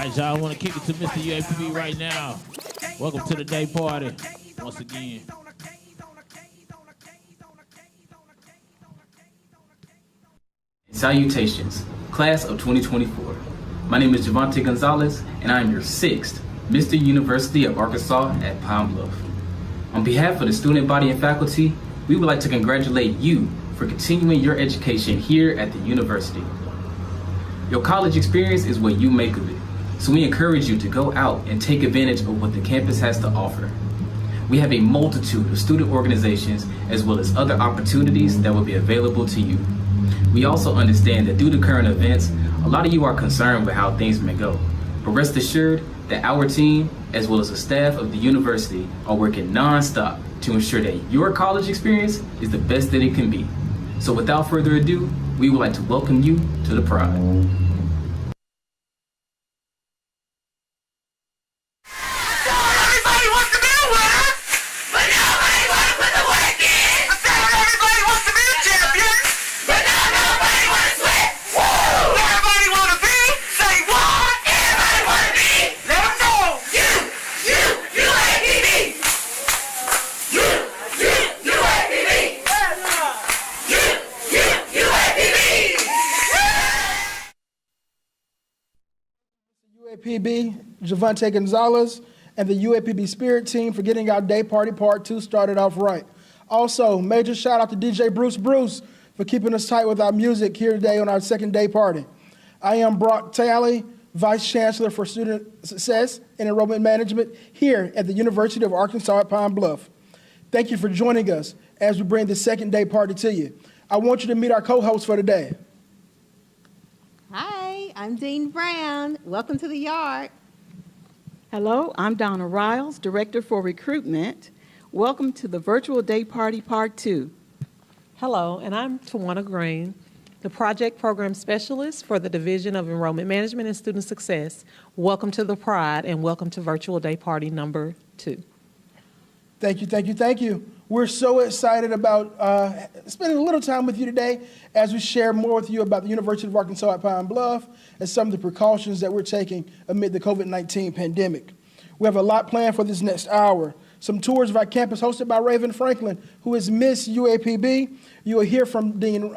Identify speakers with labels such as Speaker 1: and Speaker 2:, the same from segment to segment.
Speaker 1: right, y'all, I want to kick it to Mr. UAPB right now. Welcome to the day party once again.
Speaker 2: Salutations, class of 2024. My name is Javante Gonzalez, and I am your sixth Mr. University of Arkansas at Pine Bluff. On behalf of the student body and faculty, we would like to congratulate you for continuing your education here at the university. Your college experience is what you make of it, so we encourage you to go out and take advantage of what the campus has to offer. We have a multitude of student organizations as well as other opportunities that will be available to you. We also understand that due to current events, a lot of you are concerned with how things may go. But rest assured that our team, as well as the staff of the university, are working non-stop to ensure that your college experience is the best that it can be. So without further ado, we would like to welcome you to the Pride.
Speaker 3: UAPB, Javante Gonzalez, and the UAPB Spirit Team for getting our Day Party Part 2 started off right. Also, major shout out to DJ Bruce for keeping us tight with our music here today on our second day party. I am Brock Talley, Vice Chancellor for Student Success and Enrollment Management here at the University of Arkansas at Pine Bluff. Thank you for joining us as we bring the second day party to you. I want you to meet our co-host for today.
Speaker 4: Hi, I'm Dean Brown. Welcome to the yard.
Speaker 5: Hello, I'm Donna Riles, Director for Recruitment. Welcome to the Virtual Day Party Part 2.
Speaker 6: Hello, and I'm Tawana Green, the Project Program Specialist for the Division of Enrollment Management and Student Success. Welcome to the Pride and welcome to Virtual Day Party number 2.
Speaker 3: Thank you. We're so excited about spending a little time with you today as we share more with you about the University of Arkansas at Pine Bluff and some of the precautions that we're taking amid the COVID-19 pandemic. We have a lot planned for this next hour. Some tours of our campus hosted by Raven Franklin, who is Miss UAPB. You will hear from Dean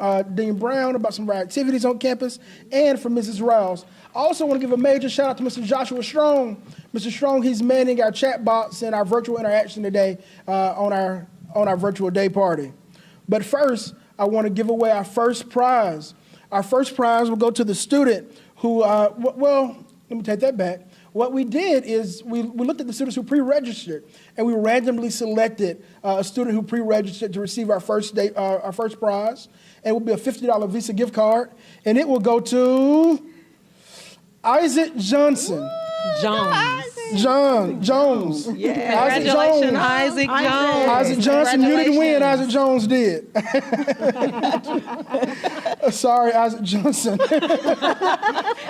Speaker 3: Brown about some of our activities on campus and from Mrs. Rouse. I also want to give a major shout out to Mr. Joshua Strong. Mr. Strong, he's manning our chat box and our virtual interaction today on our virtual day party. But first, I want to give away our first prize. Our first prize will go to the student who, well, let me take that back. What we did is we looked at the students who pre-registered, and we randomly selected a student who pre-registered to receive our first prize. And it will be a $50 Visa gift card, and it will go to Isaac Johnson. Jones.
Speaker 6: Yeah. Congratulations, Isaac Jones.
Speaker 3: Isaac Johnson, you didn't win. Isaac Jones did. Sorry, Isaac Johnson.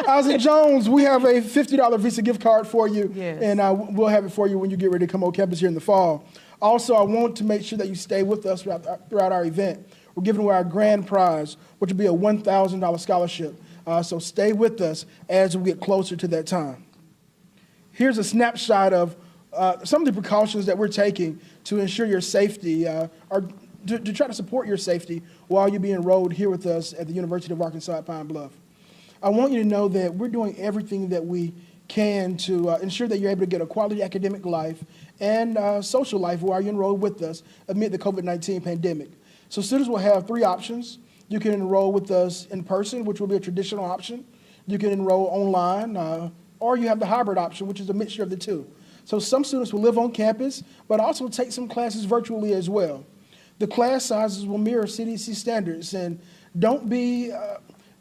Speaker 3: Isaac Jones, we have a $50 Visa gift card for you, yes. And we'll have it for you when you get ready to come on campus here in the fall. Also, I want to make sure that you stay with us throughout our event. We're giving away our grand prize, which will be a $1,000 scholarship. So stay with us as we get closer to that time. Here's a snapshot of some of the precautions that we're taking to ensure your safety, or to try to support your safety while you're being enrolled here with us at the University of Arkansas at Pine Bluff. I want you to know that we're doing everything that we can to ensure that you're able to get a quality academic life and social life while you're enrolled with us amid the COVID-19 pandemic. So students will have 3 options. You can enroll with us in person, which will be a traditional option. You can enroll online, or you have the hybrid option, which is a mixture of the two. So some students will live on campus, but also take some classes virtually as well. The class sizes will mirror CDC standards, and don't be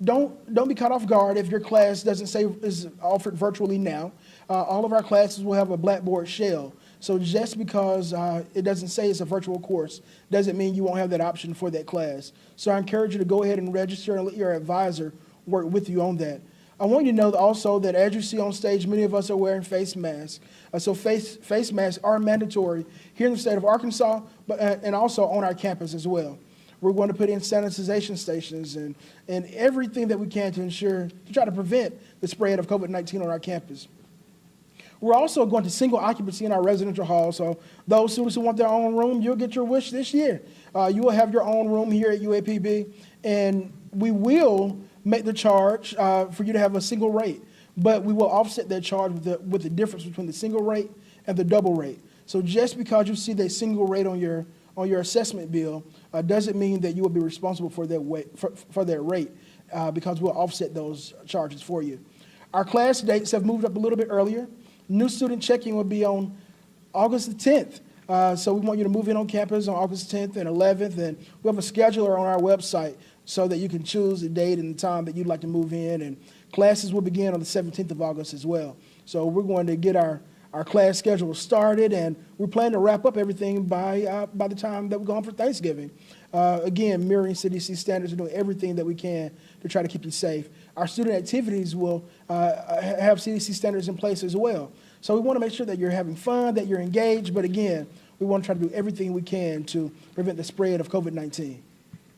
Speaker 3: caught off guard if your class doesn't say is offered virtually now. All of our classes will have a Blackboard shell. So just because it doesn't say it's a virtual course doesn't mean you won't have that option for that class. So I encourage you to go ahead and register and let your advisor work with you on that. I want you to know also that as you see on stage, many of us are wearing face masks. So face masks are mandatory here in the state of Arkansas, but and also on our campus as well. We're going to put in sanitization stations and everything that we can to try to prevent the spread of COVID-19 on our campus. We're also going to single occupancy in our residential hall. So those students who want their own room, you'll get your wish this year. You will have your own room here at UAPB, and we will make the charge for you to have a single rate, but we will offset that charge with the difference between the single rate and the double rate. So just because you see the single rate on your assessment bill doesn't mean that you will be responsible for that rate because we'll offset those charges for you. Our class dates have moved up a little bit earlier. New student check-in will be on August the 10th. So we want you to move in on campus on August 10th and 11th, and we have a scheduler on our website so that you can choose the date and the time that you'd like to move in, and classes will begin on the 17th of August as well. So we're going to get our class schedule started, and we're planning to wrap up everything by the time that we're going for Thanksgiving. Again, mirroring CDC standards and doing everything that we can to try to keep you safe. Our student activities will have CDC standards in place as well. So we want to make sure that you're having fun, that you're engaged, but again, we want to try to do everything we can to prevent the spread of COVID-19.